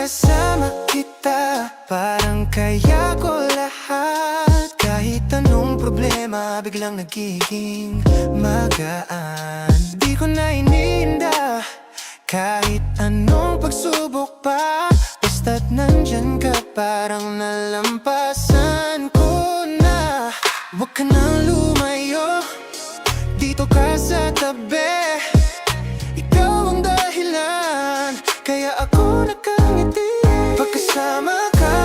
kasama kita, parang kaya ko lahat. Kahit anong problema, biglang nagiging magaan. Di ko na iniinda kahit anong pagsubok pa, basta't nandyan ka, parang nalampasan ko na. Huwag ka nang lumayo, dito ka sa tabi. Ikaw ang dahilan, kaya ako nakangiti. Pagkasama ka,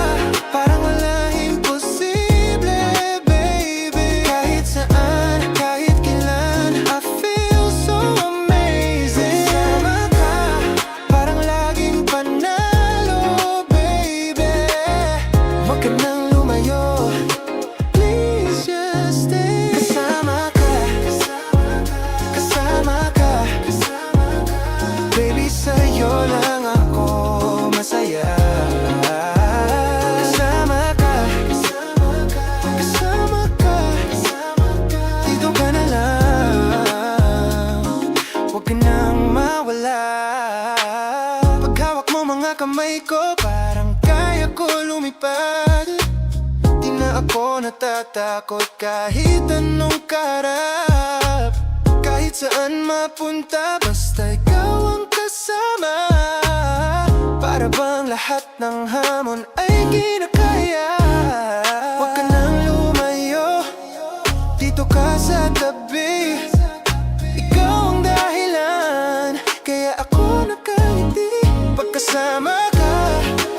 parang walang imposible, baby. Kahit saan, kahit kailan, I feel so amazing. Kasama ka, parang laging panalo, baby. Huwag ka nang lumayo, please just stay. Kasama ka, kasama ka, baby, sa'yo lang ako masaya. Kasama ka, kasama ka, dito ka na lang, huwag ka nang mawala. Paghawak mo mga kamay ko, parang kaya ko lumipad. Di na ako natatakot kahit anong kaharap. Kahit saan mapunta, basta ikaw ang kasama. Para bang lahat ng hamon ay kinakaya. Huwag ka nang lumayo, dito ka sa tabi. Ikaw ang dahilan, kaya ako nakangiti. Pagkasama ka,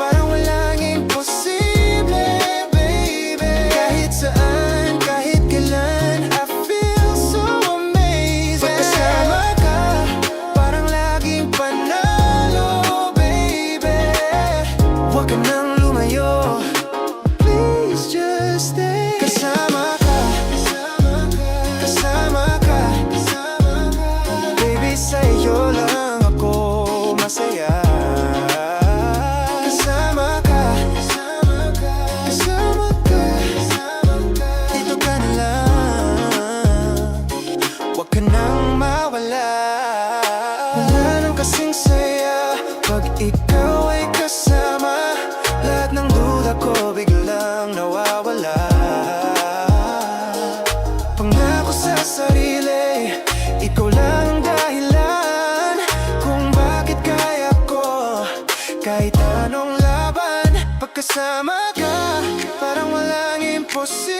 parang walang imposible, baby. Kahit saan, kahit kailan, I feel so amazing. Pagkasama ka, parang laging panalo, baby. Huwag ka nang lumayo, please just stay. Kasama ka, kasama ka, baby, sa'yo lang ako masaya. Kasama ka, kasama ka, dito ka na lang, huwag ka nang mawala. Wala nang kasing saya pag ikaw ay kasama. Lahat ng duda ko biglang nawawala. Pangako sa sarili, ikaw lang ang dahilan kung bakit kaya ko kahit anong laban. Pagkasama ka, parang walang imposible.